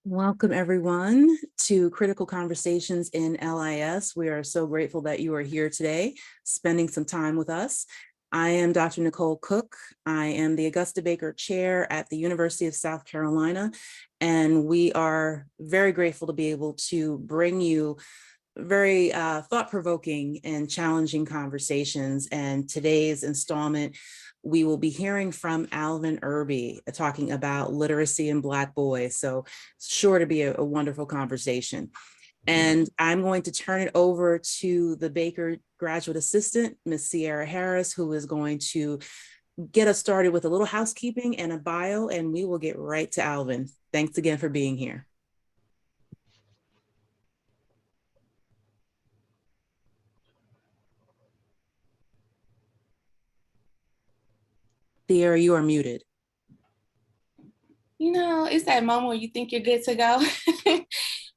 Welcome, everyone, to Critical Conversations in LIS. We are so grateful that you are here today, spending some time with us. I am Dr. Nicole Cook. I am the Augusta Baker Chair at the University of South Carolina, and we are very grateful to be able to bring you very thought-provoking and challenging conversations. And today's installment, we will be hearing from Alvin Irby talking about literacy in Black boys. So it's sure to be a wonderful conversation. And I'm going to turn it over to the Baker graduate assistant, Ms. Sierra Harris, who is going to get us started with a little housekeeping and a bio, and we will get right to Alvin. Thanks again for being here. Sierra, you are muted. It's that moment where you think you're good to go.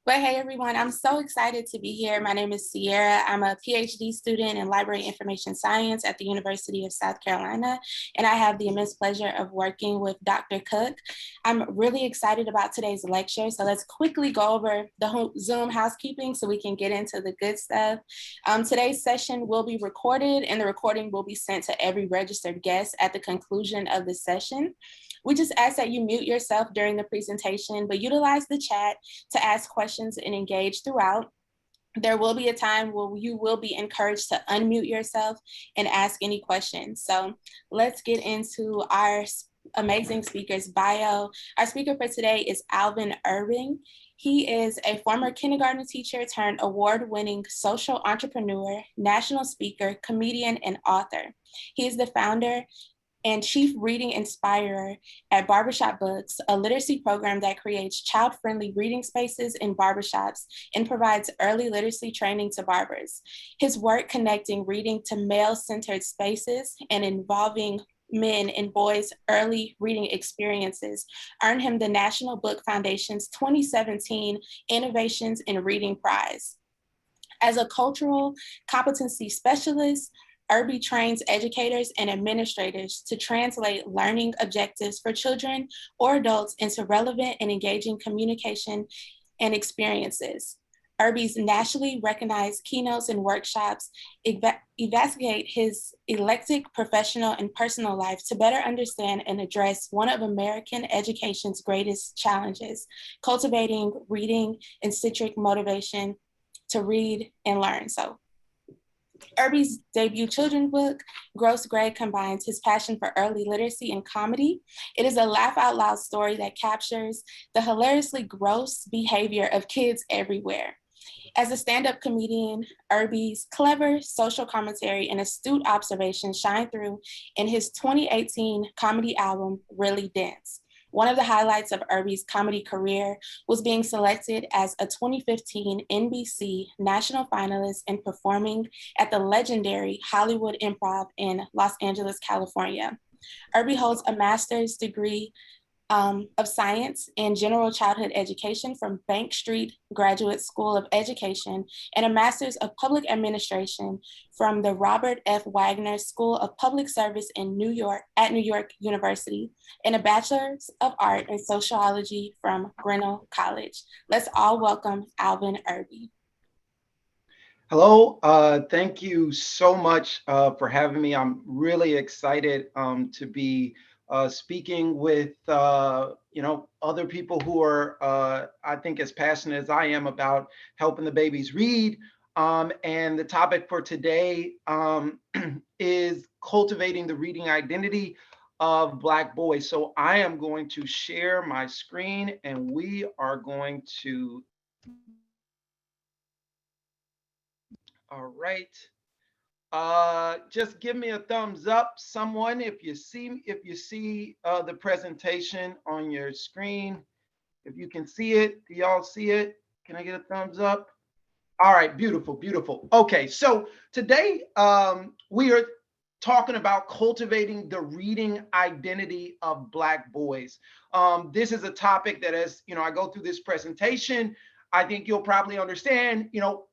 But hey, everyone, I'm so excited to be here. My name is Sierra. I'm a PhD student in library information science at the University of South Carolina, and I have the immense pleasure of working with Dr. Cook. I'm really excited about today's lecture, so let's quickly go over the Zoom housekeeping so we can get into the good stuff. Today's session will be recorded, and the recording will be sent to every registered guest at the conclusion of the session. We just ask that you mute yourself during the presentation, but utilize the chat to ask questions and engage throughout. There will be a time where you will be encouraged to unmute yourself and ask any questions. So let's get into our amazing speaker's bio. Our speaker for today is Alvin Irby. He is a former kindergarten teacher turned award-winning social entrepreneur, national speaker, comedian, and author. He is the founder and chief reading inspirer at Barbershop Books, a literacy program that creates child-friendly reading spaces in barbershops and provides early literacy training to barbers. His work connecting reading to male-centered spaces and involving men and boys' early reading experiences earned him the National Book Foundation's 2017 Innovations in Reading Prize. As a cultural competency specialist, Irby trains educators and administrators to translate learning objectives for children or adults into relevant and engaging communication and experiences. Irby's nationally recognized keynotes and workshops investigate his eclectic professional and personal life to better understand and address one of American education's greatest challenges, cultivating reading and citric motivation to read and learn. So Irby's debut children's book, Gross Grade, combines his passion for early literacy and comedy. It is a laugh out loud story that captures the hilariously gross behavior of kids everywhere. As a stand-up comedian, Irby's clever social commentary and astute observation shine through in his 2018 comedy album, Really Dense. One of the highlights of Irby's comedy career was being selected as a 2015 NBC national finalist and performing at the legendary Hollywood Improv in Los Angeles, California. Irby holds a master's degree of Science in General Childhood Education from Bank Street Graduate School of Education and a Master's of Public Administration from the Robert F. Wagner School of Public Service in New York at New York University and a Bachelor's of Art in Sociology from Grinnell College. Let's all welcome Alvin Irby. Hello, thank you so much for having me. I'm really excited to be speaking with other people who are I think as passionate as I am about helping the babies read. And the topic for today is cultivating the reading identity of Black boys. So I am going to share my screen and we are going to. All right. Just give me a thumbs up, someone, if you see the presentation on your screen. If you can see it, do y'all see it? Can I get a thumbs up? All right, beautiful, beautiful. Okay, so today we are talking about cultivating the reading identity of Black boys. This is a topic that, as I go through this presentation, I think you'll probably understand,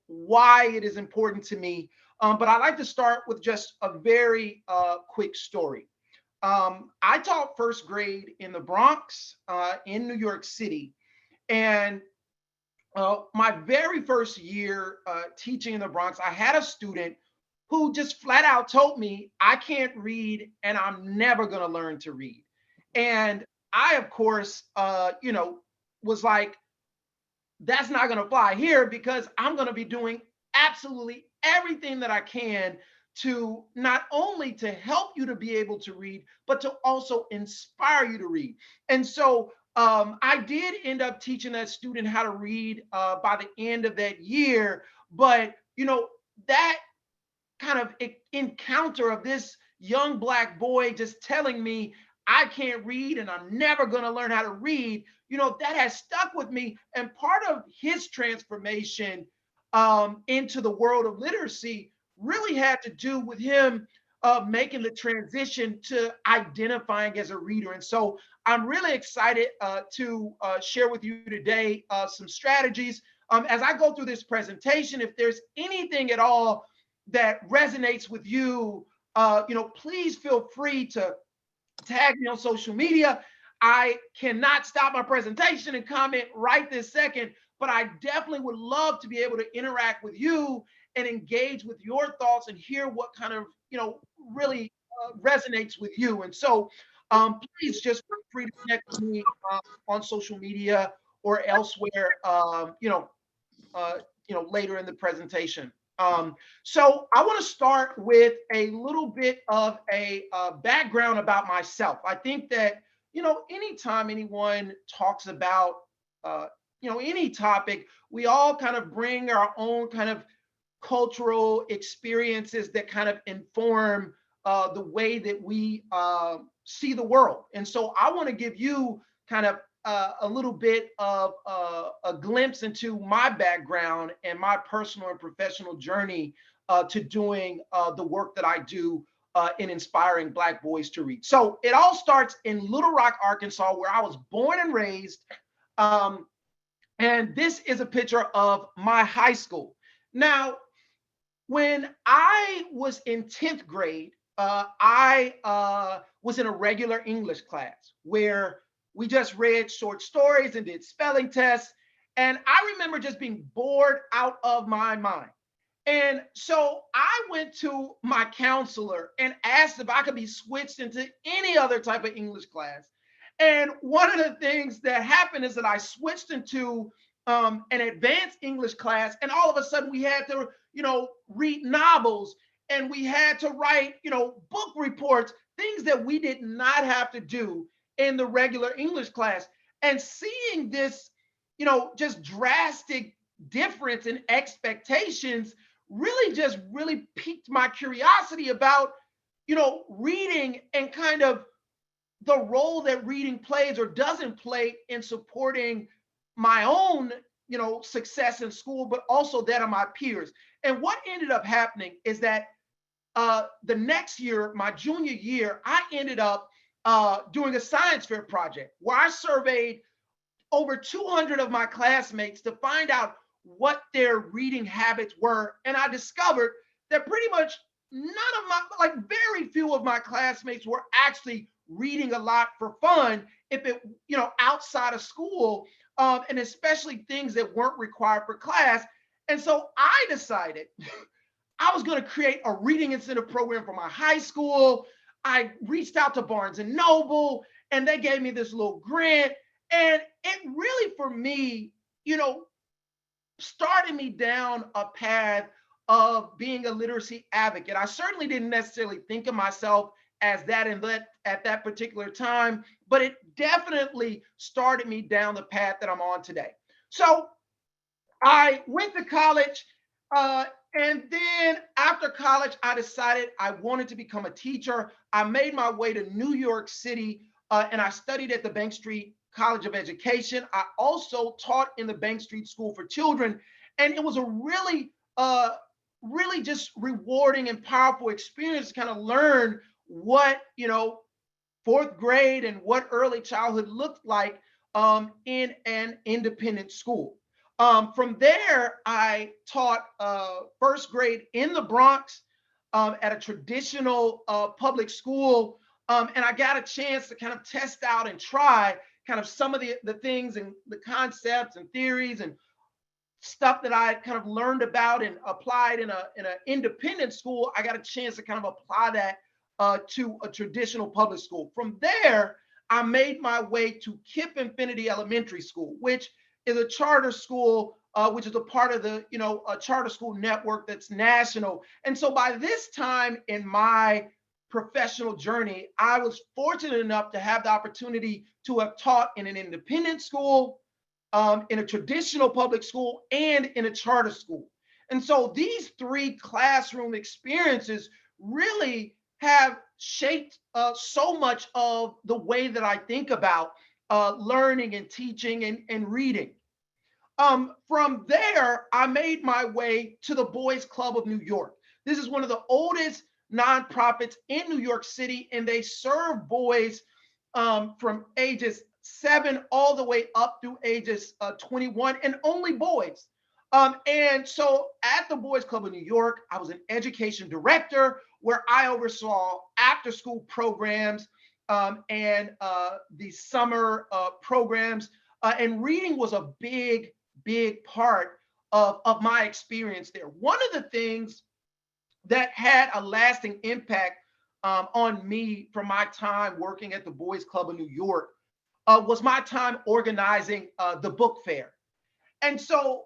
why it is important to me. But I'd like to start with just a very quick story. I taught first grade in the Bronx in New York City. And my very first year teaching in the Bronx, I had a student who just flat out told me, I can't read and I'm never going to learn to read. And I, of course, was like, that's not going to fly here, because I'm going to be doing absolutely everything that I can to not only to help you to be able to read, but to also inspire you to read. And so I did end up teaching that student how to read by the end of that year. But, that kind of encounter of this young Black boy just telling me I can't read and I'm never going to learn how to read, that has stuck with me. And part of his transformation into the world of literacy really had to do with him making the transition to identifying as a reader. And so I'm really excited to share with you today some strategies. As I go through this presentation, if there's anything at all that resonates with you, please feel free to tag me on social media. I cannot stop my presentation and comment right this second, but I definitely would love to be able to interact with you and engage with your thoughts and hear what kind of, really resonates with you. And so please just feel free to connect with me on social media or elsewhere, later in the presentation. So I want to start with a little bit of a background about myself. I think that, anytime anyone talks about, any topic, we all kind of bring our own kind of cultural experiences that kind of inform the way that we see the world. And so I want to give you kind of a little bit of a glimpse into my background and my personal and professional journey to doing the work that I do in inspiring Black boys to read. So it all starts in Little Rock, Arkansas, where I was born and raised. And this is a picture of my high school. Now, when I was in 10th grade, I was in a regular English class where we just read short stories and did spelling tests. And I remember just being bored out of my mind. And so I went to my counselor and asked if I could be switched into any other type of English class. And one of the things that happened is that I switched into an advanced English class, and all of a sudden we had to, read novels, and we had to write, book reports, things that we did not have to do in the regular English class. And seeing this, just drastic difference in expectations really piqued my curiosity about, reading and kind of the role that reading plays or doesn't play in supporting my own, success in school, but also that of my peers. And what ended up happening is that the next year, my junior year, I ended up doing a science fair project where I surveyed over 200 of my classmates to find out what their reading habits were. And I discovered that pretty much very few of my classmates were actually reading a lot for fun, if it, outside of school, and especially things that weren't required for class. And so I decided I was going to create a reading incentive program for my high school. I reached out to Barnes and Noble, and they gave me this little grant. And it really, for me, started me down a path of being a literacy advocate. I certainly didn't necessarily think of myself as that at that particular time, but it definitely started me down the path that I'm on today. So I went to college, and then after college, I decided I wanted to become a teacher. I made my way to New York City, and I studied at the Bank Street College of Education. I also taught in the Bank Street School for Children, and it was a really just rewarding and powerful experience to kind of learn what, fourth grade and what early childhood looked like in an independent school. From there, I taught first grade in the Bronx at a traditional public school. And I got a chance to kind of test out and try kind of some of the things and the concepts and theories and stuff that I kind of learned about and applied in an independent school, I got a chance to kind of apply that to a traditional public school. From there, I made my way to KIPP Infinity Elementary School, which is a charter school, which is a part of the, a charter school network that's national. And so by this time in my professional journey, I was fortunate enough to have the opportunity to have taught in an independent school, in a traditional public school, and in a charter school. And so these three classroom experiences really have shaped so much of the way that I think about learning and teaching and reading. From there, I made my way to the Boys Club of New York. This is one of the oldest nonprofits in New York City, and they serve boys from ages 7 all the way up through ages 21, and only boys. And so at the Boys Club of New York, I was an education director where I oversaw after school programs and the summer programs. And reading was a big part of my experience there. One of the things that had a lasting impact on me from my time working at the Boys Club of New York was my time organizing the book fair. And so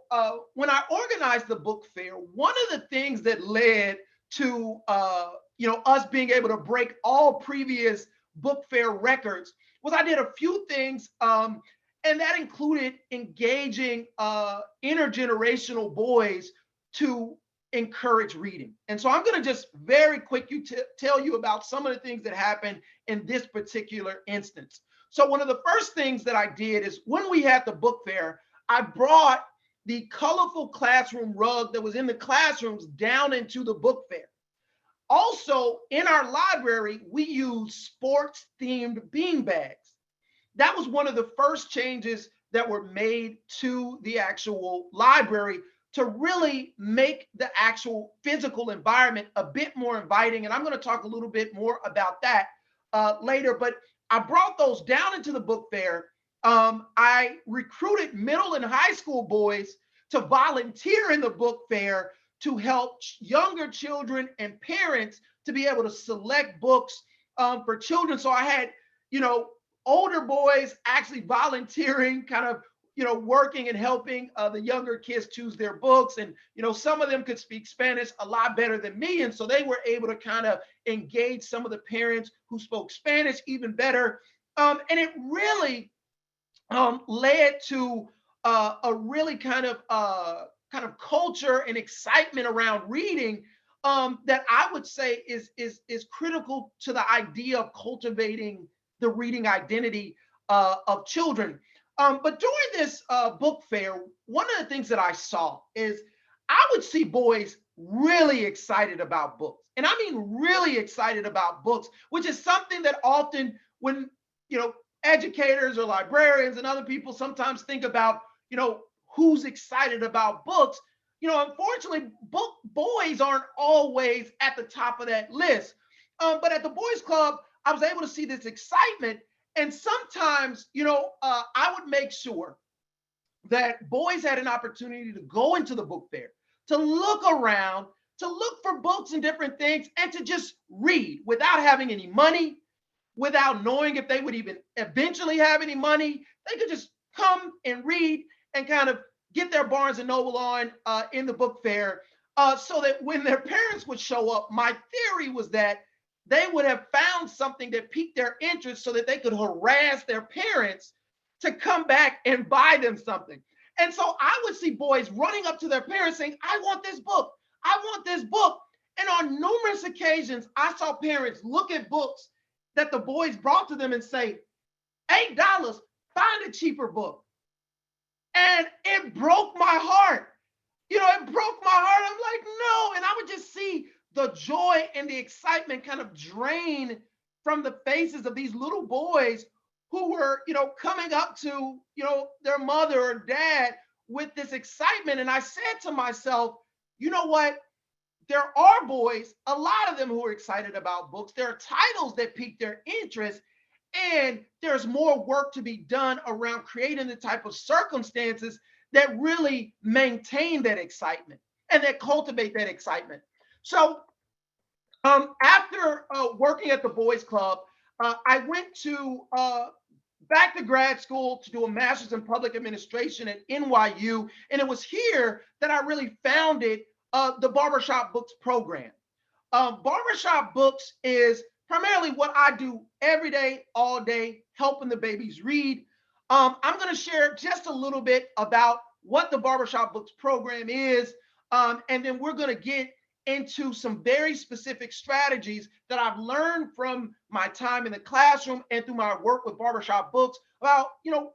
when I organized the book fair, one of the things that led to us being able to break all previous book fair records was I did a few things, and that included engaging intergenerational boys to encourage reading. And so I'm going to just very quickly tell you about some of the things that happened in this particular instance. So one of the first things that I did is when we had the book fair, I brought the colorful classroom rug that was in the classrooms down into the book fair. Also, in our library, we used sports themed bean bags. That was one of the first changes that were made to the actual library to really make the actual physical environment a bit more inviting. And I'm going to talk a little bit more about that later, but I brought those down into the book fair. I recruited middle and high school boys to volunteer in the book fair to help younger children and parents to be able to select books for children. So I had, older boys actually volunteering, kind of, working and helping the younger kids choose their books. And, some of them could speak Spanish a lot better than me. And so they were able to kind of engage some of the parents who spoke Spanish even better. And it really led to a really kind of culture and excitement around reading that I would say is critical to the idea of cultivating the reading identity of children. But during this book fair, one of the things that I saw is I would see boys really excited about books. And I mean really excited about books, which is something that often when, educators or librarians and other people sometimes think about, who's excited about books. Unfortunately, boys aren't always at the top of that list. But at the Boys Club, I was able to see this excitement. And sometimes, I would make sure that boys had an opportunity to go into the book fair, to look around, to look for books and different things, and to just read without having any money, without knowing if they would even eventually have any money. They could just come and read and kind of get their Barnes and Noble on in the book fair, so that when their parents would show up, my theory was that they would have found something that piqued their interest so that they could harass their parents to come back and buy them something. And so I would see boys running up to their parents saying, I want this book. I want this book. And on numerous occasions, I saw parents look at books that the boys brought to them and say, $8, find a cheaper book. And it broke my heart. It broke my heart. I'm like, no. And I would just see the joy and the excitement kind of drain from the faces of these little boys who were, coming up to, their mother or dad with this excitement. And I said to myself, you know what? There are boys, a lot of them who are excited about books. There are titles that pique their interest. And there's more work to be done around creating the type of circumstances that really maintain that excitement and that cultivate that excitement. So after working at the Boys Club, I went to back to grad school to do a master's in public administration at NYU. And it was here that I really founded the Barbershop Books program. Barbershop Books is primarily what I do every day, all day, helping the babies read. I'm going to share just a little bit about what the Barbershop Books program is, and then we're going to get into some very specific strategies that I've learned from my time in the classroom and through my work with Barbershop Books about,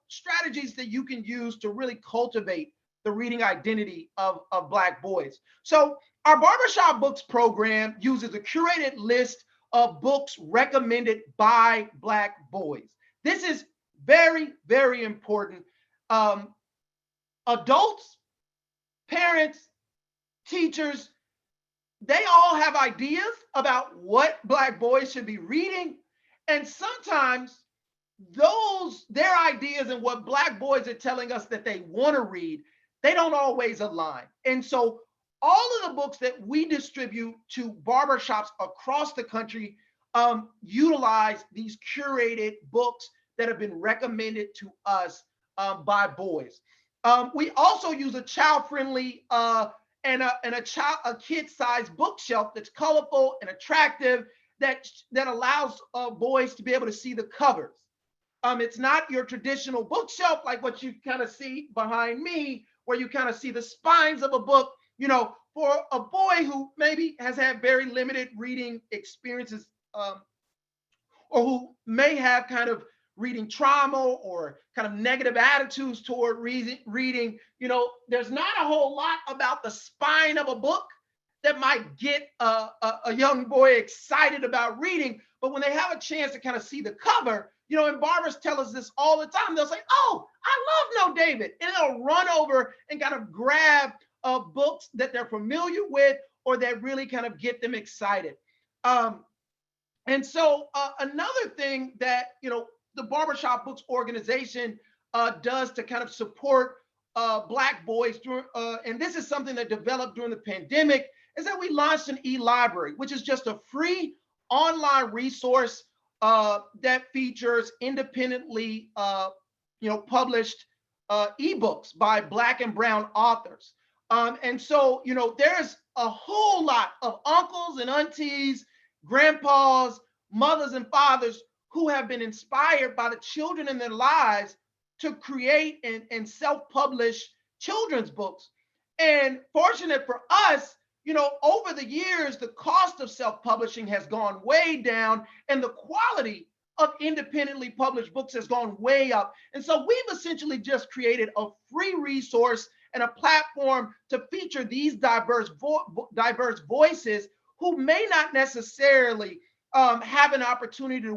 strategies that you can use to really cultivate the reading identity of Black boys. So our Barbershop Books program uses a curated list of books recommended by Black boys. This is very, very important. Adults, parents, teachers, they all have ideas about what Black boys should be reading. And sometimes their ideas and what Black boys are telling us that they want to read, they don't always align. And so all of the books that we distribute to barbershops across the country utilize these curated books that have been recommended to us by boys. We also use a child-friendly and a kid-sized bookshelf that's colorful and attractive that allows boys to be able to see the covers. It's not your traditional bookshelf like what you kind of see behind me, where you kind of see the spines of a book. For a boy who maybe has had very limited reading experiences, or who may have kind of reading trauma or kind of negative attitudes toward reading, there's not a whole lot about the spine of a book that might get a young boy excited about reading. But when they have a chance to kind of see the cover, and barbers tell us this all the time, they'll say, "Oh, I love No David," and they'll run over and kind of grab books that they're familiar with or that really kind of get them excited. And so another thing that the Barbershop Books organization does to kind of support Black boys during, and this is something that developed during the pandemic, is that we launched an e-library, which is just a free online resource that features independently published ebooks by Black and Brown authors. And so, there's a whole lot of uncles and aunties, grandpas, mothers and fathers who have been inspired by the children in their lives to create and self-publish children's books. And fortunate for us, over the years, the cost of self-publishing has gone way down and the quality of independently published books has gone way up. And so we've essentially just created a free resource and a platform to feature these diverse voices who may not necessarily have an opportunity to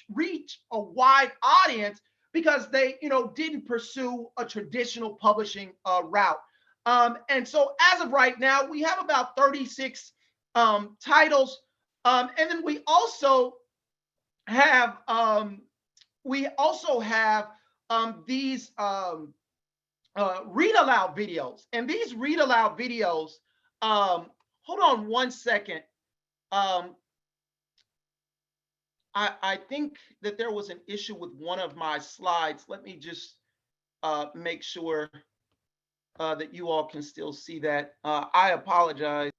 reach a wide audience because they didn't pursue a traditional publishing route. And so as of right now, we have about 36 titles. And then we also have these read aloud videos. And these read aloud videos, hold on one second. I think that there was an issue with one of my slides. Let me just make sure that you all can still see that. I apologize.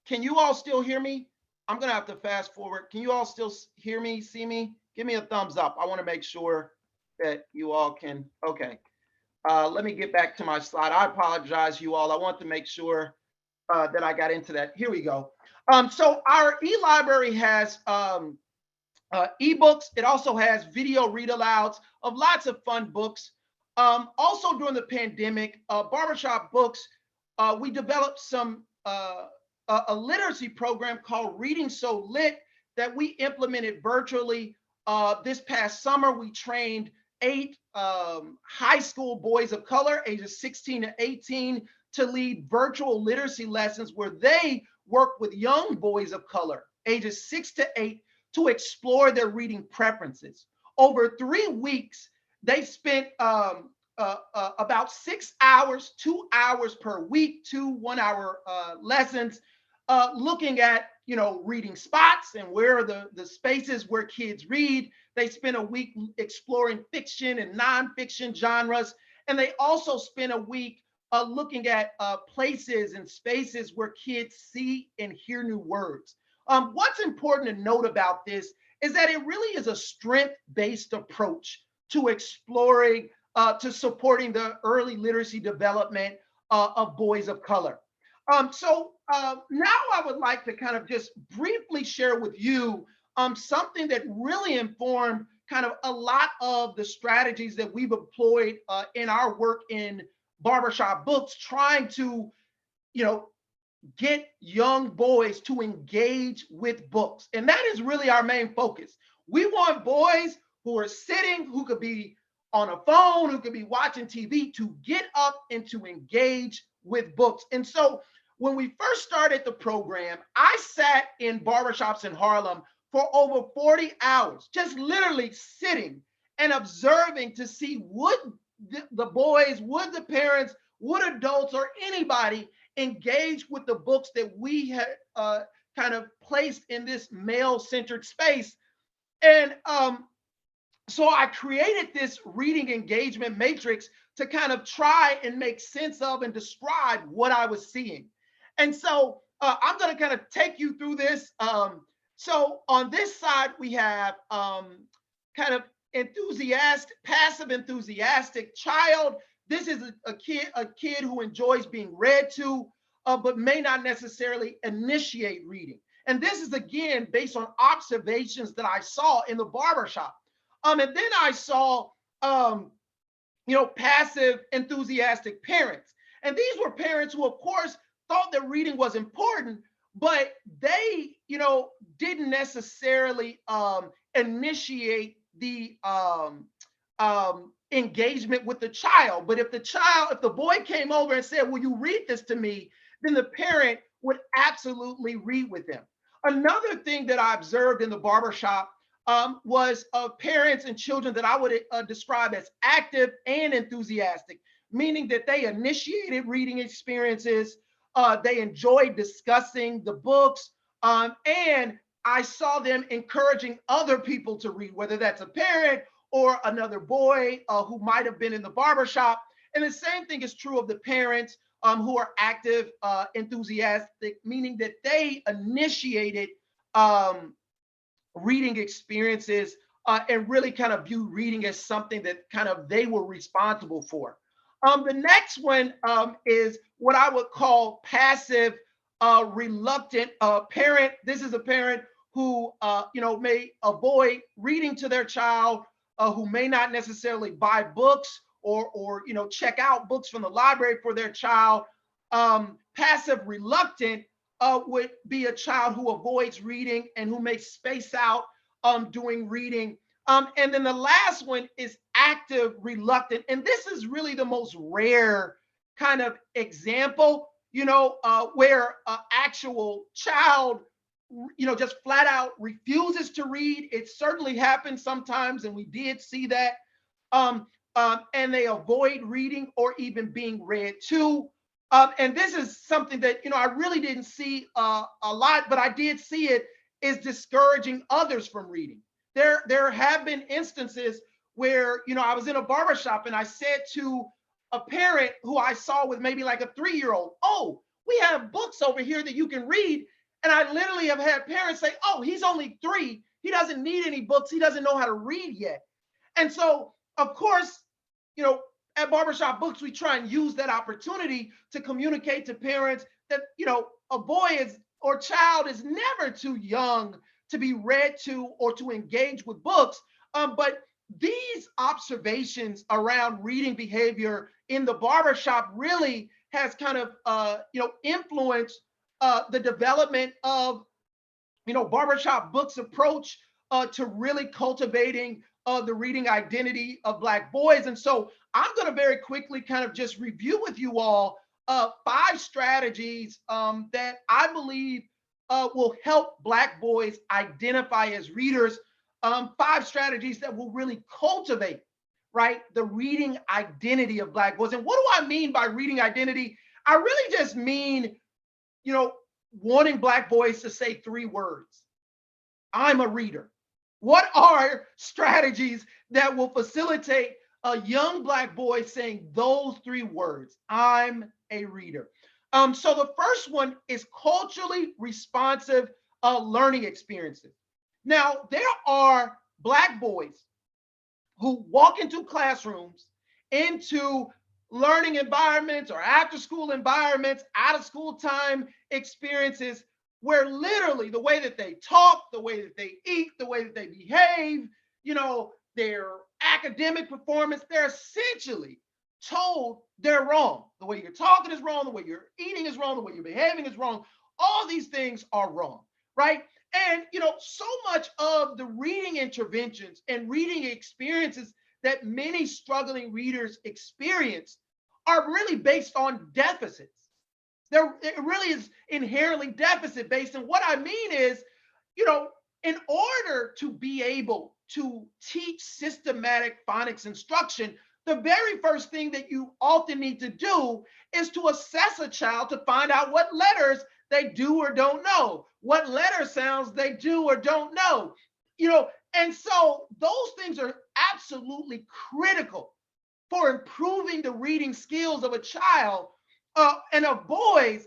Can you all still hear me? I'm gonna have to fast forward. Can you all still hear me, see me? Give me a thumbs up. I wanna make sure that you all can, okay. Let me get back to my slide. I apologize, you all. I want to make sure that I got into that. Here we go. So our e-library has ebooks. It also has video read-alouds of lots of fun books. Also during the pandemic, Barbershop Books, we developed a literacy program called Reading So Lit that we implemented virtually. This past summer, we trained 8 high school boys of color, ages 16 to 18, to lead virtual literacy lessons where they work with young boys of color, ages 6 to 8, to explore their reading preferences. Over 3 weeks, they spent about 6 hours, 2 hours per week, 2 1-hour lessons, looking at, reading spots and where are the spaces where kids read. They spent a week exploring fiction and nonfiction genres. And they also spent a week looking at places and spaces where kids see and hear new words. What's important to note about this is that it really is a strength-based approach to exploring, to supporting the early literacy development of boys of color. So now I would like to kind of just briefly share with you something that really informed kind of a lot of the strategies that we've employed in our work in Barbershop Books, trying to, get young boys to engage with books. And that is really our main focus. We want boys who are sitting, who could be on a phone, who could be watching TV, to get up and to engage with books. And so when we first started the program, I sat in barbershops in Harlem for over 40 hours, just literally sitting and observing to see would the boys, would the parents, would adults or anybody engage with the books that we had kind of placed in this male-centered space. And so I created this reading engagement matrix to kind of try and make sense of and describe what I was seeing. And so I'm going to kind of take you through this. So on this side, we have kind of enthusiastic, passive enthusiastic child. This is a kid who enjoys being read to, but may not necessarily initiate reading. And this is, again, based on observations that I saw in the barbershop. And then I saw, passive enthusiastic parents. And these were parents who, of course, thought that reading was important, but they, didn't necessarily initiate the engagement with the child. But if the boy came over and said, "Will you read this to me?" then the parent would absolutely read with them. Another thing that I observed in the barbershop was parents and children that I would describe as active and enthusiastic, meaning that they initiated reading experiences, they enjoyed discussing the books, and I saw them encouraging other people to read, whether that's a parent or another boy who might have been in the barbershop. And the same thing is true of the parents who are active, enthusiastic, meaning that they initiated reading experiences and really kind of view reading as something that kind of they were responsible for. The next one is what I would call passive, reluctant parent. This is a parent who, may avoid reading to their child, who may not necessarily buy books or check out books from the library for their child. Passive reluctant would be a child who avoids reading and who may space out doing reading. And then the last one is active reluctant. And this is really the most rare kind of example, where an actual child, just flat out refuses to read. It certainly happens sometimes, and we did see that. And they avoid reading or even being read to. And this is something that, I really didn't see a lot, but I did see it, is discouraging others from reading. There have been instances where, I was in a barbershop and I said to a parent who I saw with maybe like a 3-year-old, "Oh, we have books over here that you can read." And I literally have had parents say, "Oh, he's only 3. He doesn't need any books. He doesn't know how to read yet." And so, of course, at Barbershop Books, we try and use that opportunity to communicate to parents that, a boy or child is never too young to be read to or to engage with books. But these observations around reading behavior in the barbershop really has kind of, influenced the development of, Barbershop Books approach to really cultivating the reading identity of Black boys. And so I'm going to very quickly kind of just review with you all 5 strategies that I believe will help Black boys identify as readers. 5 strategies that will really cultivate, right, the reading identity of Black boys. And what do I mean by reading identity? I really just mean, wanting Black boys to say 3 words. I'm a reader. What are strategies that will facilitate a young Black boy saying those 3 words? I'm a reader. So the first one is culturally responsive learning experiences. Now, there are Black boys who walk into classrooms, into learning environments or after school environments, out of school time experiences, where literally the way that they talk, the way that they eat, the way that they behave, their academic performance, they're essentially told they're wrong. The way you're talking is wrong, the way you're eating is wrong, the way you're behaving is wrong. All these things are wrong, right? And, so much of the reading interventions and reading experiences that many struggling readers experience are really based on deficits. It really is inherently deficit based. And what I mean is, in order to be able to teach systematic phonics instruction, the very first thing that you often need to do is to assess a child to find out what letters they do or don't know, what letter sounds they do or don't know, and so those things are absolutely critical for improving the reading skills of a child and of boys.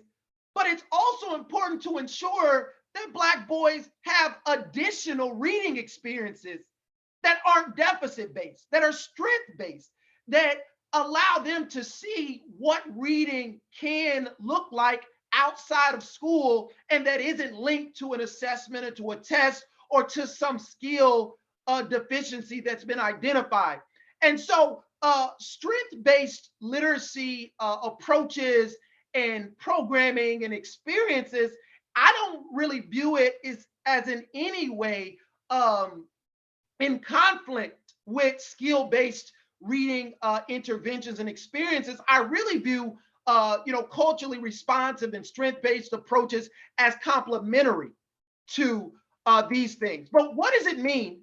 But it's also important to ensure that Black boys have additional reading experiences that aren't deficit based, that are strength based, that allow them to see what reading can look like outside of school, and that isn't linked to an assessment or to a test or to some skill deficiency that's been identified. And so strength-based literacy approaches and programming and experiences, I don't really view it as in any way in conflict with skill-based reading interventions and experiences. I really view culturally responsive and strength-based approaches as complementary to these things. But what does it mean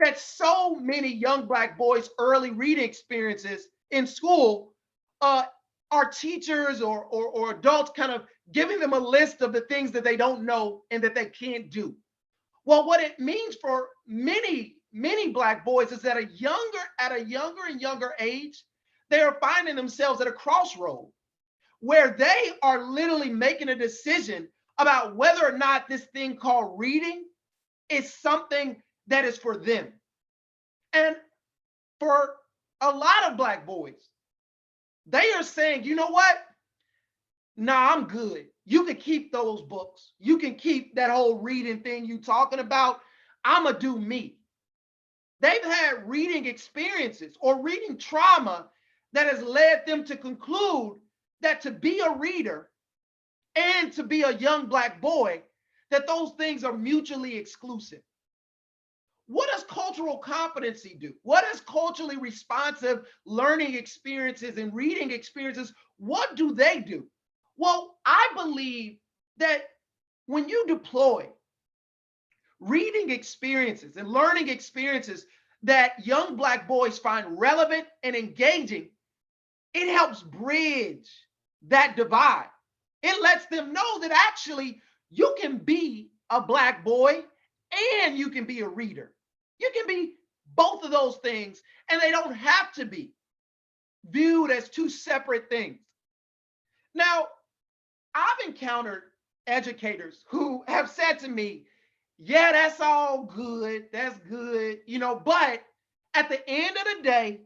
that so many young Black boys' early reading experiences in school are teachers or adults kind of giving them a list of the things that they don't know and that they can't do? Well, what it means for many Black boys is that at a younger and younger age, they are finding themselves at a crossroad where they are literally making a decision about whether or not this thing called reading is something that is for them. And for a lot of Black boys, they are saying, you know what? Nah, I'm good. You can keep those books. You can keep that whole reading thing you talking about. I'ma do me. They've had reading experiences or reading trauma that has led them to conclude that to be a reader and to be a young Black boy, that those things are mutually exclusive. What does cultural competency do? What does culturally responsive learning experiences and reading experiences, what do they do? Well, I believe that when you deploy reading experiences and learning experiences that young Black boys find relevant and engaging, it helps bridge that divide. It lets them know that actually you can be a Black boy and you can be a reader. You can be both of those things, and they don't have to be viewed as 2 separate things. Now, I've encountered educators who have said to me, yeah, that's all good, that's good, but at the end of the day,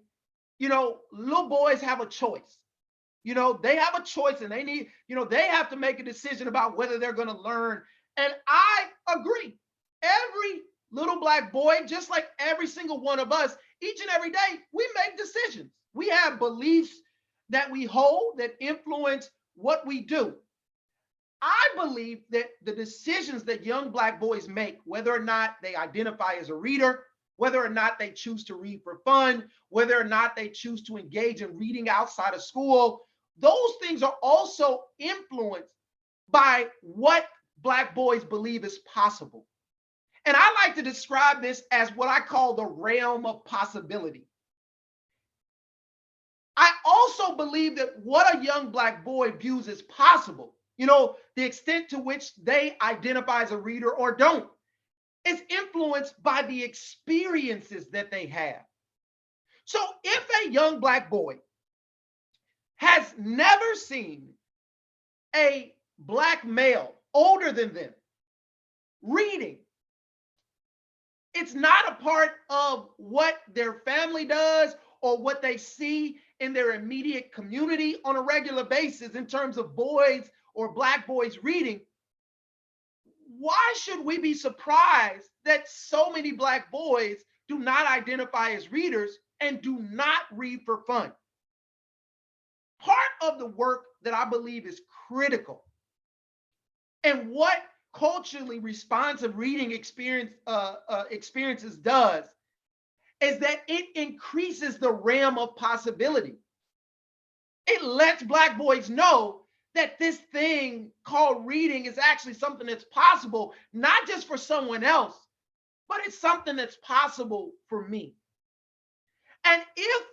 little boys have a choice. They have a choice, and they need, they have to make a decision about whether they're going to learn. And I agree. Every little Black boy, just like every single one of us, each and every day, we make decisions. We have beliefs that we hold that influence what we do. I believe that the decisions that young Black boys make, whether or not they identify as a reader, whether or not they choose to read for fun, whether or not they choose to engage in reading outside of school, those things are also influenced by what Black boys believe is possible. And I like to describe this as what I call the realm of possibility. I also believe that what a young Black boy views as possible, the extent to which they identify as a reader or don't, is influenced by the experiences that they have. So if a young Black boy has never seen a Black male older than them reading, it's not a part of what their family does or what they see in their immediate community on a regular basis in terms of boys or Black boys reading. Why should we be surprised that so many Black boys do not identify as readers and do not read for fun? Part of the work that I believe is critical and what culturally responsive reading experiences does is that it increases the realm of possibility. It lets Black boys know that this thing called reading is actually something that's possible, not just for someone else, but it's something that's possible for me. And if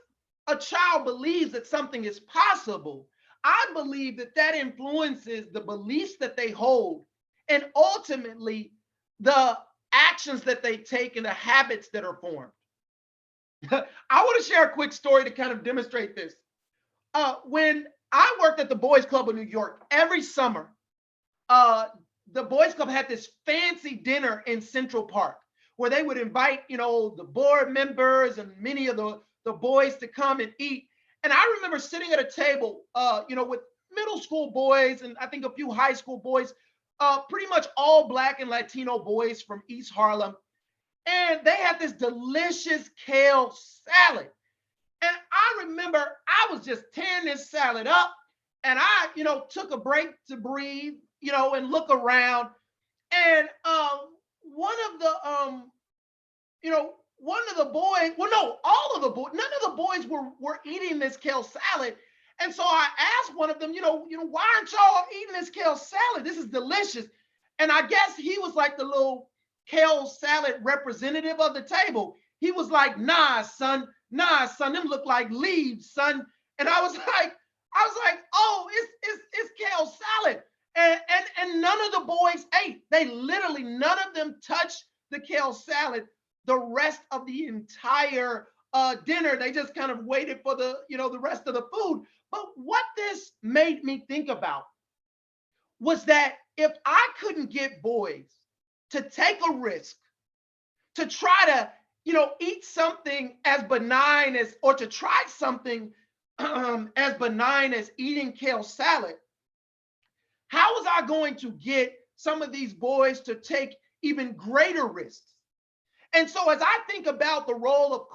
a child believes that something is possible, I believe that that influences the beliefs that they hold and ultimately the actions that they take and the habits that are formed. I want to share a quick story to kind of demonstrate this. When I worked at the Boys Club of New York, every summer, the Boys Club had this fancy dinner in Central Park where they would invite, the board members and many of the boys to come and eat. And I remember sitting at a table, with middle school boys and I think a few high school boys, pretty much all Black and Latino boys from East Harlem. And they had this delicious kale salad. And I remember I was just tearing this salad up and I, took a break to breathe, and look around. And one of the boys, well, no, all of the boys, none of the boys were eating this kale salad. And so I asked one of them, why aren't y'all eating this kale salad? This is delicious. And I guess he was like the little kale salad representative of the table. He was like, nah, son, them look like leaves, son. And I was like, oh, it's kale salad. And none of the boys ate. They literally, none of them touched the kale salad the rest of the entire dinner. They just kind of waited for the rest of the food. But what this made me think about was that if I couldn't get boys to take a risk, to try to, eat something as benign as, or to try something as benign as eating kale salad, how was I going to get some of these boys to take even greater risks? And so as I think about the role of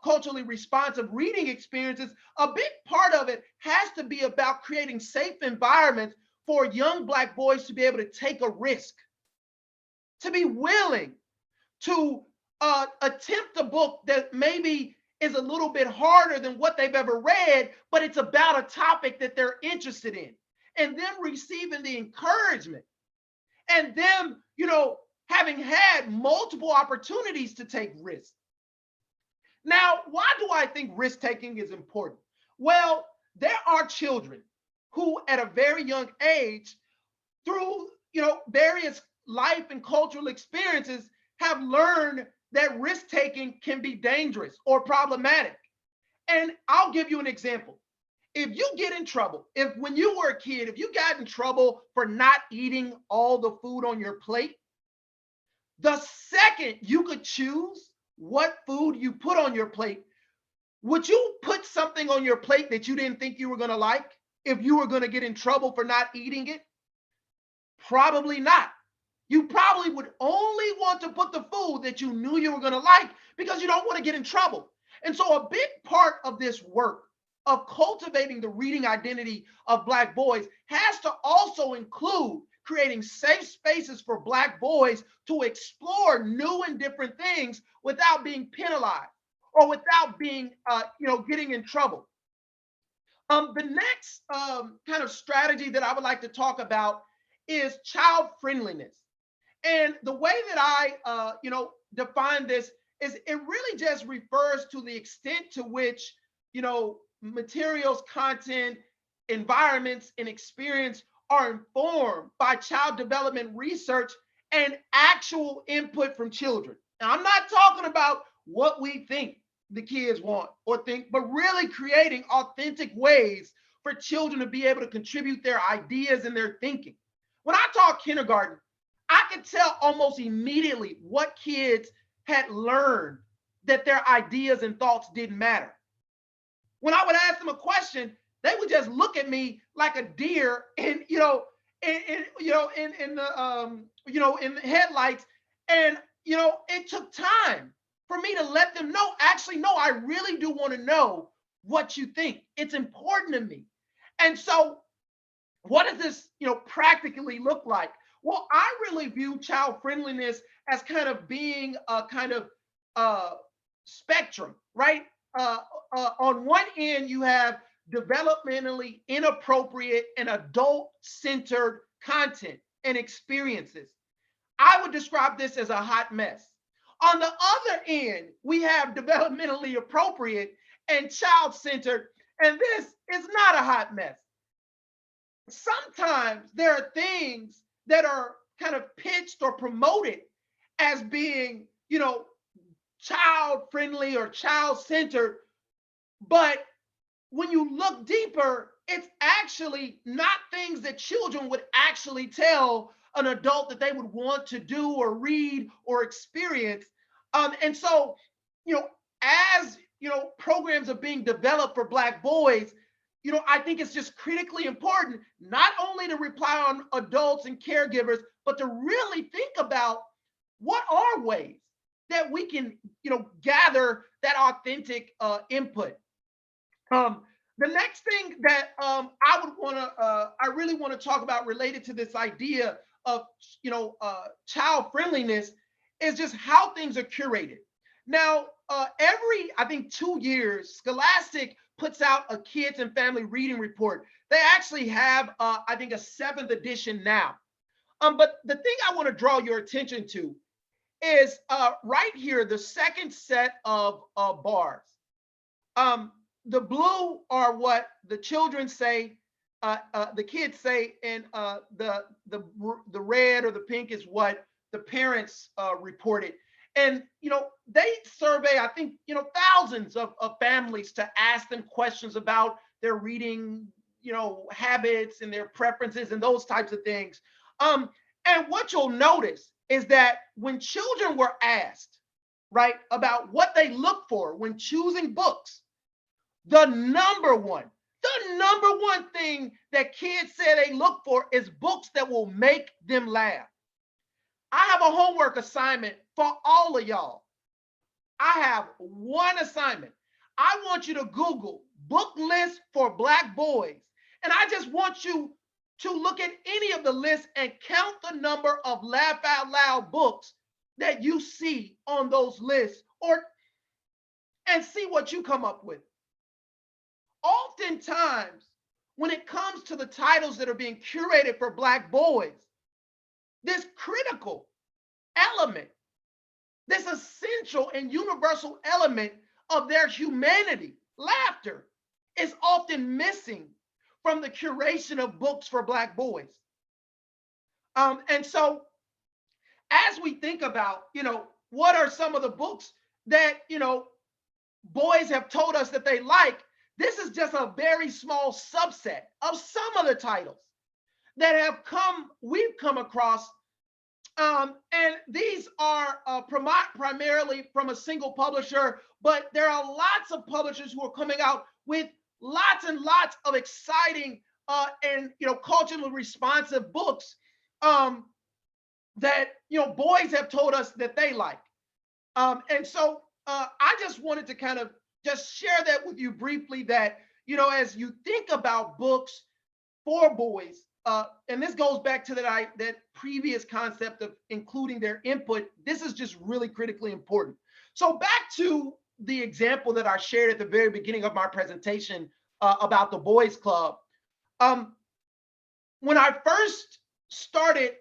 culturally responsive reading experiences, a big part of it has to be about creating safe environments for young Black boys to be able to take a risk, to be willing to attempt a book that maybe is a little bit harder than what they've ever read, but it's about a topic that they're interested in, and them receiving the encouragement and them, having had multiple opportunities to take risks. Now, why do I think risk taking is important? Well, there are children who at a very young age, through various life and cultural experiences, have learned that risk taking can be dangerous or problematic. And I'll give you an example. If you get in trouble, if when you were a kid, if you got in trouble for not eating all the food on your plate, the second you could choose what food you put on your plate, would you put something on your plate that you didn't think you were going to like if you were going to get in trouble for not eating it? Probably not. You probably would only want to put the food that you knew you were going to like because you don't want to get in trouble. And so a big part of this work of cultivating the reading identity of Black boys has to also include creating safe spaces for Black boys to explore new and different things without being penalized or without being, getting in trouble. The next kind of strategy that I would like to talk about is child friendliness. And the way that I, define this is it really just refers to the extent to which, materials, content, environments, and experience are informed by child development research and actual input from children. Now, I'm not talking about what we think the kids want or think, but really creating authentic ways for children to be able to contribute their ideas and their thinking. When I talk kindergarten, I could tell almost immediately what kids had learned that their ideas and thoughts didn't matter. When I would ask them a question, they would just look at me like a deer in, in the headlights. And, it took time for me to let them know, actually, no, I really do want to know what you think. It's important to me. And so what does this, practically look like? Well, I really view child friendliness as kind of being a kind of spectrum, right? On one end, you have developmentally inappropriate and adult-centered content and experiences. I would describe this as a hot mess. On the other end, we have developmentally appropriate and child-centered, and this is not a hot mess. Sometimes there are things that are kind of pitched or promoted as being, child friendly or child centered. But when you look deeper, it's actually not things that children would actually tell an adult that they would want to do or read or experience. And so, as programs are being developed for Black boys, I think it's just critically important not only to rely on adults and caregivers, but to really think about what are ways that we can, gather that authentic input. The next thing that I really want to talk about related to this idea of, child friendliness is just how things are curated. Now, every, I think, 2 years, Scholastic puts out a kids and family reading report. They actually have, I think, a 7th edition now. But the thing I want to draw your attention to is right here, the second set of bars. The blue are what the children say, the kids say, and the red or the pink is what the parents reported. And they survey, I think, thousands of families to ask them questions about their reading, habits and their preferences and those types of things. And what you'll notice is that when children were asked, right, about what they look for when choosing books, the number one thing that kids say they look for is books that will make them laugh. I have a homework assignment for all of y'all. I have one assignment. I want you to Google book list for Black boys. And I just want you to look at any of the lists and count the number of laugh out loud books that you see on those lists, and see what you come up with. Oftentimes, when it comes to the titles that are being curated for Black boys, this critical element, this essential and universal element of their humanity, laughter, is often missing from the curation of books for Black boys. And so as we think about, what are some of the books that, boys have told us that they like, this is just a very small subset of some of the titles that we've come across. And these are primarily from a single publisher, but there are lots of publishers who are coming out with lots and lots of exciting and culturally responsive books that boys have told us that they like. And so I just wanted to kind of just share that with you briefly, that as you think about books for boys, and this goes back to that previous concept of including their input, this is just really critically important. So back to the example that I shared at the very beginning of my presentation about the boys club. When I first started,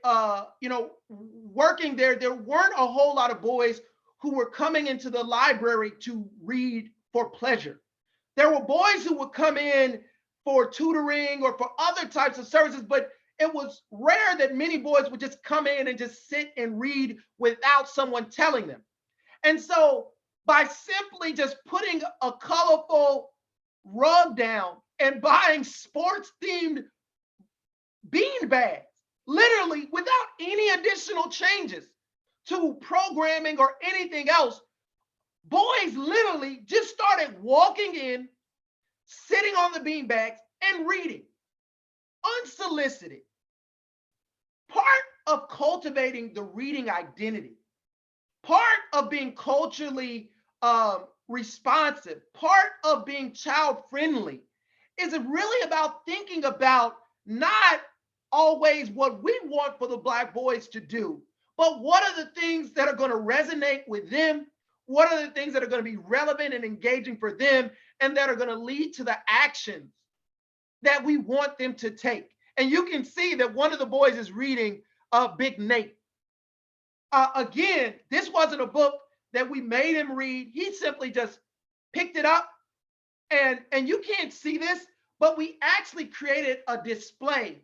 working there, there weren't a whole lot of boys who were coming into the library to read for pleasure. There were boys who would come in for tutoring or for other types of services, but it was rare that many boys would just come in and just sit and read without someone telling them. And so by simply just putting a colorful rug down and buying sports themed bean bags, literally without any additional changes to programming or anything else, boys literally just started walking in, sitting on the bean bags and reading unsolicited. Part of cultivating the reading identity, part of being culturally responsive, part of being child friendly is really about thinking about not always what we want for the Black boys to do, but what are the things that are going to resonate with them? What are the things that are going to be relevant and engaging for them and that are going to lead to the actions that we want them to take? And you can see that one of the boys is reading Big Nate. Again, this wasn't a book that we made him read. He simply just picked it up, and you can't see this, but we actually created a display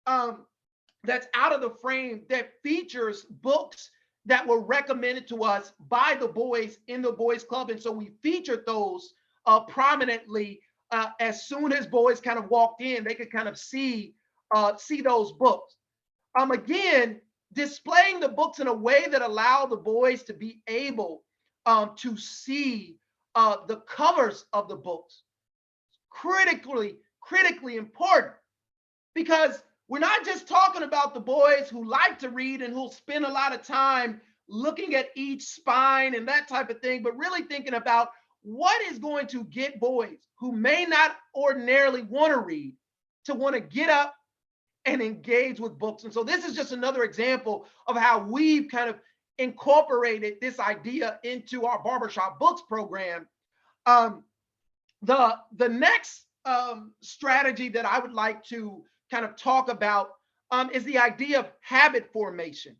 that's out of the frame that features books that were recommended to us by the boys in the boys club. And so we featured those prominently. As soon as boys kind of walked in, they could kind of see those books. Again, displaying the books in a way that allowed the boys to be able to see the covers of the books. Critically important, because we're not just talking about the boys who like to read and who'll spend a lot of time looking at each spine and that type of thing, but really thinking about what is going to get boys who may not ordinarily want to read to want to get up and engage with books. And so this is just another example of how we've kind of incorporated this idea into our Barbershop Books program. The next strategy that I would like to kind of talk about is the idea of habit formation.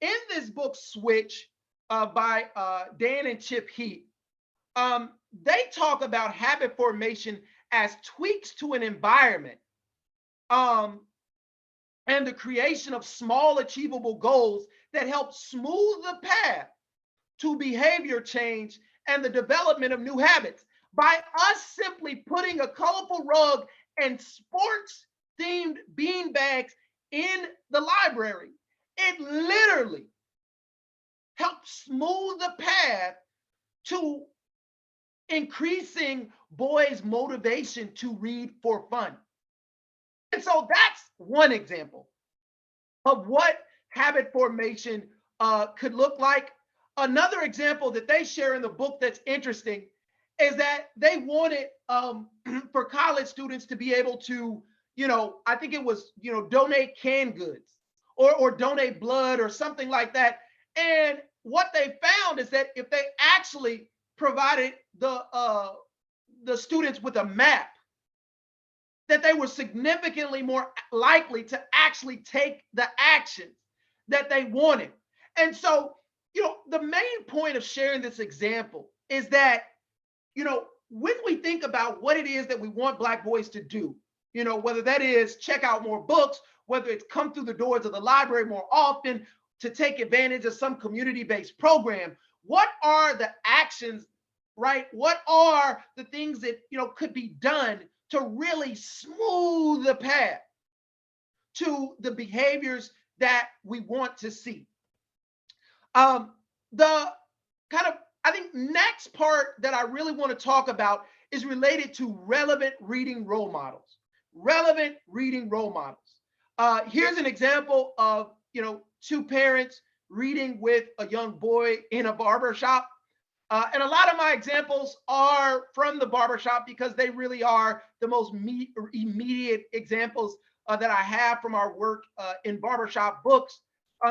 In this book, Switch, by Dan and Chip Heath, they talk about habit formation as tweaks to an environment and the creation of small achievable goals that help smooth the path to behavior change and the development of new habits. By us simply putting a colorful rug and sports themed bean bags in the library, it literally helps smooth the path to increasing boys' motivation to read for fun. And so that's one example of what habit formation could look like. Another example that they share in the book that's interesting is that they wanted for college students to be able to, I think it was, donate canned goods or donate blood or something like that. And what they found is that if they actually provided the students with a map, that they were significantly more likely to actually take the actions that they wanted. And so, the main point of sharing this example is that, when we think about what it is that we want Black boys to do, whether that is check out more books, whether it's come through the doors of the library more often, to take advantage of some community-based program, what are the actions, right? What are the things that, could be done to really smooth the path to the behaviors that we want to see? The kind of, I think, next part that I really want to talk about is related to relevant reading role models. Relevant reading role models. Here's an example of, two parents reading with a young boy in a barbershop. And a lot of my examples are from the barbershop because they really are the most immediate examples that I have from our work in Barbershop Books.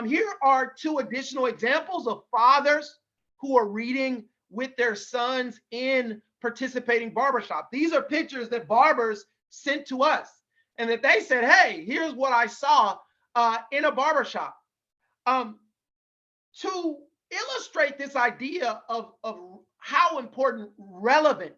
Here are two additional examples of fathers who are reading with their sons in participating barbershop. These are pictures that barbers sent to us and that they said, hey, here's what I saw in a barbershop. To illustrate this idea of how important, relevant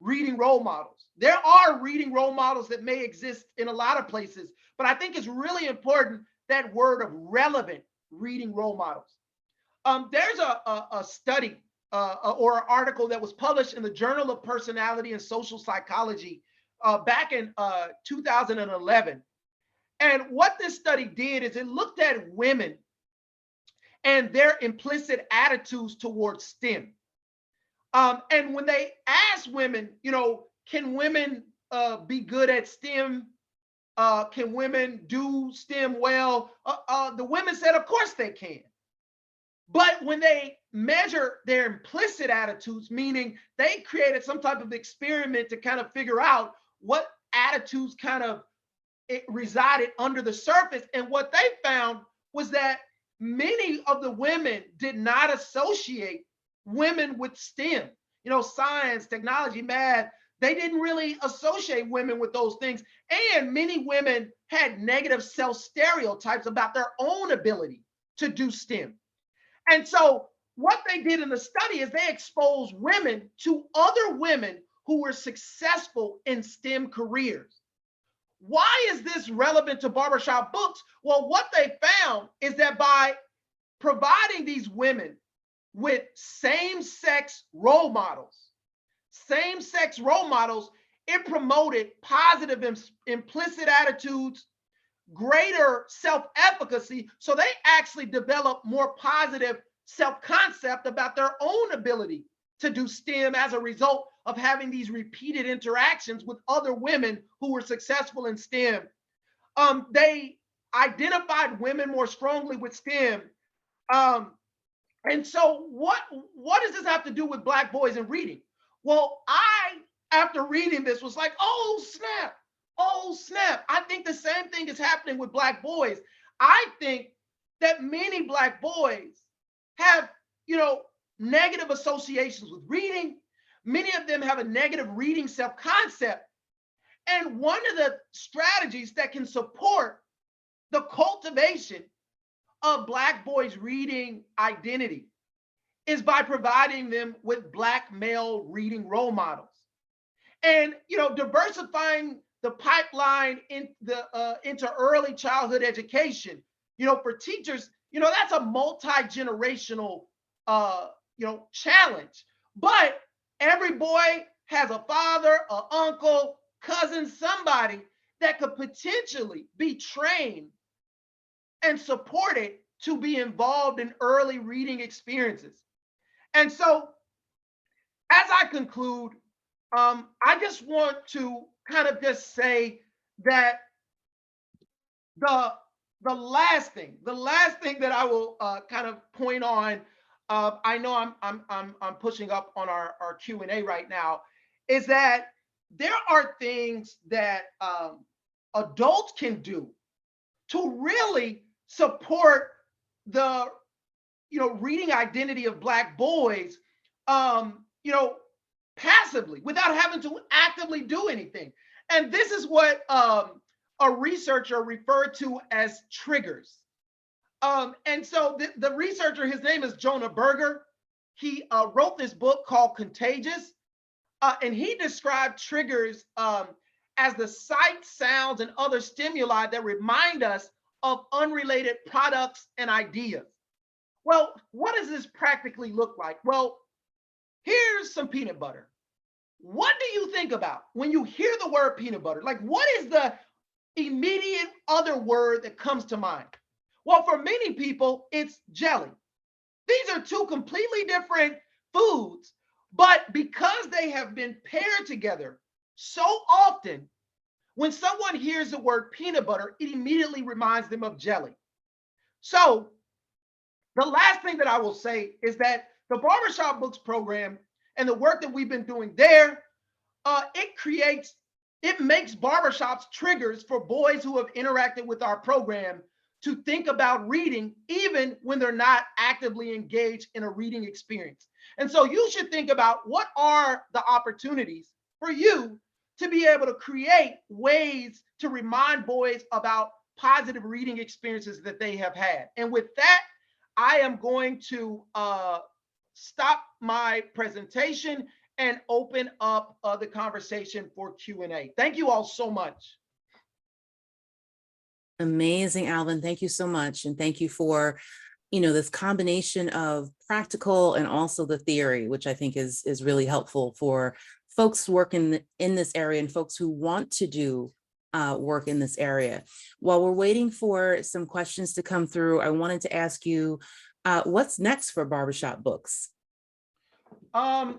reading role models. There are reading role models that may exist in a lot of places, but I think it's really important, that word of relevant reading role models. There's a study or an article that was published in the Journal of Personality and Social Psychology back in 2011. And what this study did is it looked at women and their implicit attitudes towards STEM. And when they asked women, can women be good at STEM? Can women do STEM well? The women said, of course they can. But when they measure their implicit attitudes, meaning they created some type of experiment to kind of figure out what attitudes kind of resided under the surface. And what they found was that many of the women did not associate women with STEM, science, technology, math. They didn't really associate women with those things. And many women had negative self-stereotypes about their own ability to do STEM. And so what they did in the study is they exposed women to other women who were successful in STEM careers. Why is this relevant to barbershop books? Well, what they found is that by providing these women with same-sex role models, it promoted positive implicit attitudes, greater self-efficacy. So they actually developed more positive self-concept about their own ability to do STEM as a result of having these repeated interactions with other women who were successful in STEM. They identified women more strongly with STEM. And so what does this have to do with Black boys and reading? Well, after reading this, was like, oh snap. I think the same thing is happening with Black boys. I think that many Black boys have, negative associations with reading. Many of them have a negative reading self-concept. And one of the strategies that can support the cultivation of Black boys' reading identity is by providing them with Black male reading role models. And, diversifying the pipeline into early childhood education, for teachers, that's a multi-generational, challenge. But every boy has a father, an uncle, cousin, somebody that could potentially be trained and supported to be involved in early reading experiences. And so, as I conclude, I just want to kind of just say that the last thing that I will kind of point on, I know I'm pushing up on our Q&A right now, is that there are things that adults can do to really support the reading identity of Black boys, passively, without having to actively do anything. And this is what a researcher referred to as triggers. And so the researcher, his name is Jonah Berger. He wrote this book called Contagious, and he described triggers as the sight, sounds, and other stimuli that remind us of unrelated products and ideas. Well, what does this practically look like? Well, here's some peanut butter. What do you think about when you hear the word peanut butter? Like, what is the immediate other word that comes to mind? Well, for many people, it's jelly. These are two completely different foods, but because they have been paired together so often, when someone hears the word peanut butter, it immediately reminds them of jelly. So the last thing that I will say is that the Barbershop Books program and the work that we've been doing there, it makes barbershops triggers for boys who have interacted with our program to think about reading, even when they're not actively engaged in a reading experience. And so you should think about, what are the opportunities for you to be able to create ways to remind boys about positive reading experiences that they have had. And with that, I am going to stop my presentation and open up the conversation for Q&A. Thank you all so much. Amazing, Alvin. Thank you so much. And thank you for, this combination of practical and also the theory, which I think is really helpful for folks working in this area and folks who want to do work in this area. While we're waiting for some questions to come through, I wanted to ask you, what's next for Barbershop Books? There's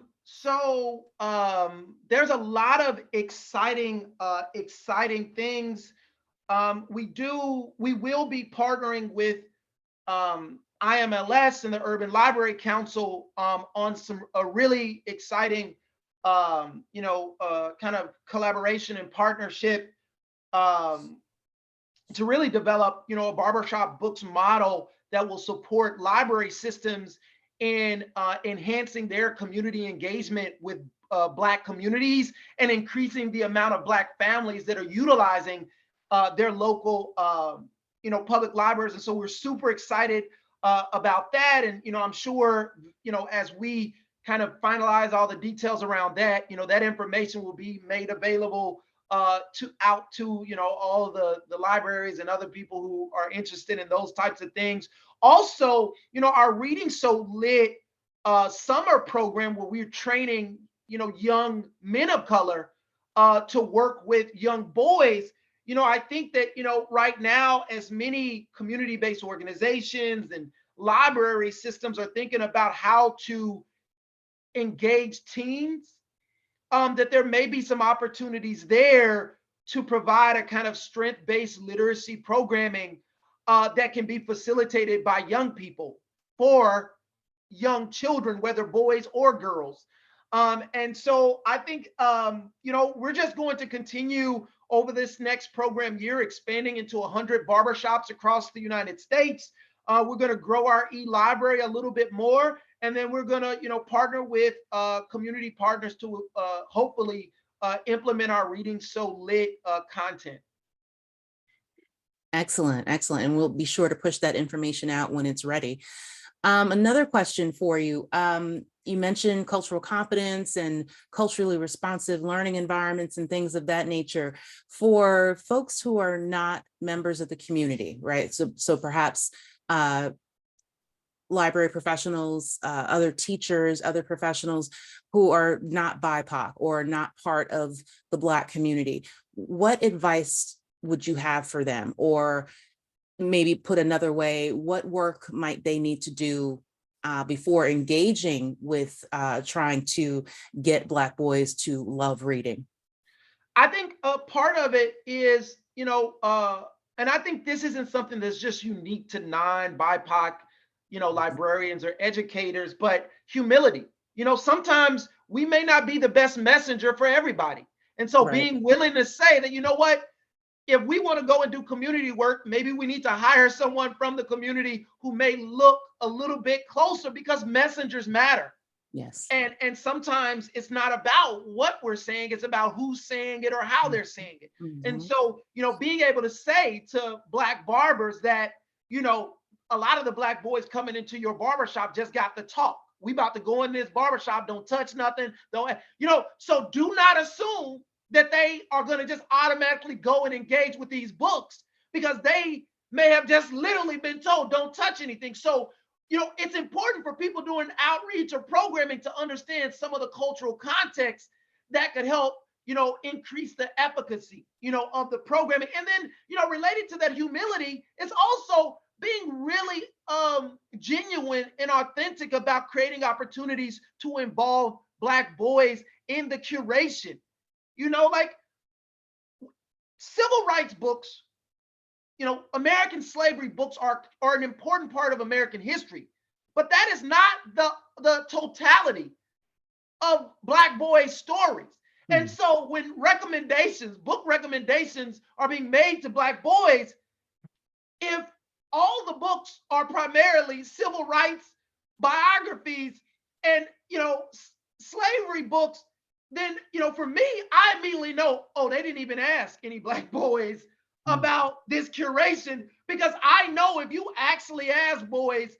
a lot of exciting things. We will be partnering with IMLS and the Urban Library Council on some really exciting kind of collaboration and partnership to really develop a barbershop books model that will support library systems in enhancing their community engagement with Black communities and increasing the amount of Black families that are utilizing their local public libraries. And so we're super excited about that. And I'm sure as we kind of finalize all the details around that, that information will be made available to all the libraries and other people who are interested in those types of things. Also, our Reading So Lit summer program, where we're training young men of color to work with young boys. I think that right now, as many community-based organizations and library systems are thinking about how to engage teens, that there may be some opportunities there to provide a kind of strength-based literacy programming that can be facilitated by young people for young children, whether boys or girls. And so I think, we're just going to continue over this next program year, expanding into 100 barbershops across the United States. We're going to grow our e-library a little bit more. And then we're going to, partner with community partners to hopefully implement our Reading So Lit content. Excellent, excellent. And we'll be sure to push that information out when it's ready. Another question for you. You mentioned cultural competence and culturally responsive learning environments and things of that nature for folks who are not members of the community, right? So perhaps library professionals, other teachers, other professionals who are not BIPOC or not part of the Black community. What advice would you have for them? Or maybe put another way, what work might they need to do before engaging with trying to get Black boys to love reading? I think a part of it is, and I think this isn't something that's just unique to non-BIPOC, librarians or educators, but humility. Sometimes we may not be the best messenger for everybody. And so being willing to say that, what, if we want to go and do community work, maybe we need to hire someone from the community who may look a little bit closer, because messengers matter. Yes. And sometimes it's not about what we're saying, it's about who's saying it or how they're saying it. Mm-hmm. And so, being able to say to Black barbers that, a lot of the Black boys coming into your barbershop just got the talk. We about to go in this barbershop, don't touch nothing, so do not assume that they are going to just automatically go and engage with these books, because they may have just literally been told don't touch anything. So, it's important for people doing outreach or programming to understand some of the cultural context that could help, increase the efficacy, of the programming. And then, related to that humility, it's also being really genuine and authentic about creating opportunities to involve Black boys in the curation. Like civil rights books, American slavery books are an important part of American history, but that is not the totality of Black boys' stories. Mm. And so when book recommendations are being made to Black boys, if all the books are primarily civil rights biographies and, slavery books, then, for me, I immediately know, oh, they didn't even ask any Black boys about this curation, because I know if you actually ask boys,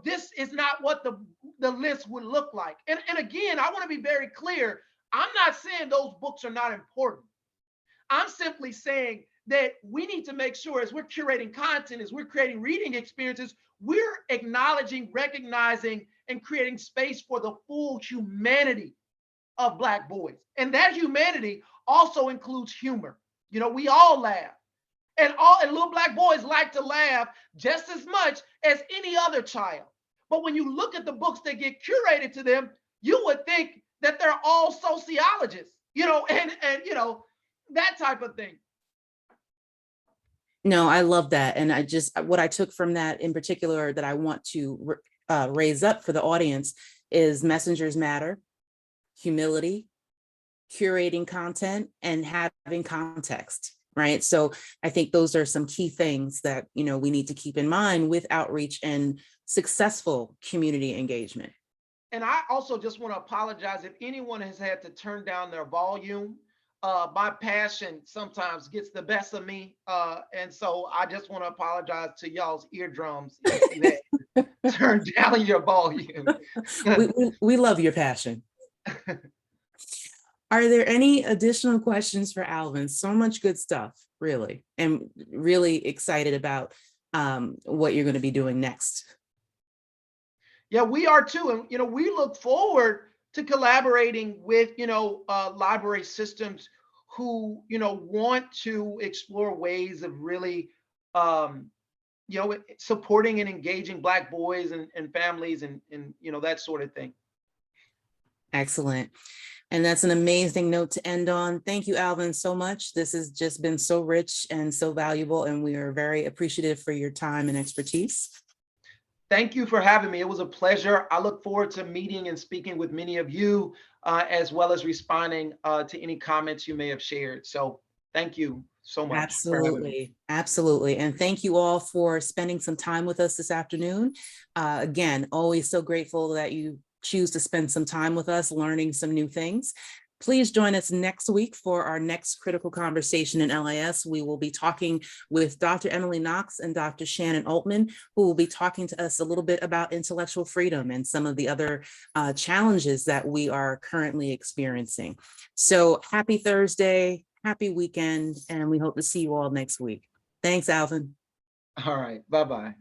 this is not what the list would look like. And again, I want to be very clear. I'm not saying those books are not important. I'm simply saying that we need to make sure as we're curating content, as we're creating reading experiences, we're acknowledging, recognizing, and creating space for the full humanity of Black boys. And that humanity also includes humor. We all laugh. And little Black boys like to laugh just as much as any other child. But when you look at the books that get curated to them, you would think that they're all sociologists, and that type of thing. No, I love that. And what I took from that in particular that I want to raise up for the audience is messengers matter, humility, curating content, and having context, right? So I think those are some key things that, we need to keep in mind with outreach and successful community engagement. And I also just want to apologize if anyone has had to turn down their volume. My passion sometimes gets the best of me. And so I just want to apologize to y'all's eardrums if you had to turn down your volume. we love your passion. Are there any additional questions for Alvin? So much good stuff, really. And really excited about what you're going to be doing next. Yeah, we are too. And, we look forward to collaborating with, library systems who, want to explore ways of really, supporting and engaging Black boys and families and, that sort of thing. Excellent. And that's an amazing note to end on. Thank you, Alvin, so much. This has just been so rich and so valuable, and we are very appreciative for your time and expertise. Thank you for having me. It was a pleasure. I look forward to meeting and speaking with many of you, as well as responding to any comments you may have shared. So thank you so much. Absolutely. Absolutely. And thank you all for spending some time with us this afternoon. Again, always so grateful that you choose to spend some time with us learning some new things. Please join us next week for our next critical conversation in LIS. We will be talking with Dr. Emily Knox and Dr. Shannon Altman, who will be talking to us a little bit about intellectual freedom and some of the other challenges that we are currently experiencing. So happy Thursday, happy weekend, and we hope to see you all next week. Thanks, Alvin. All right. Bye-bye.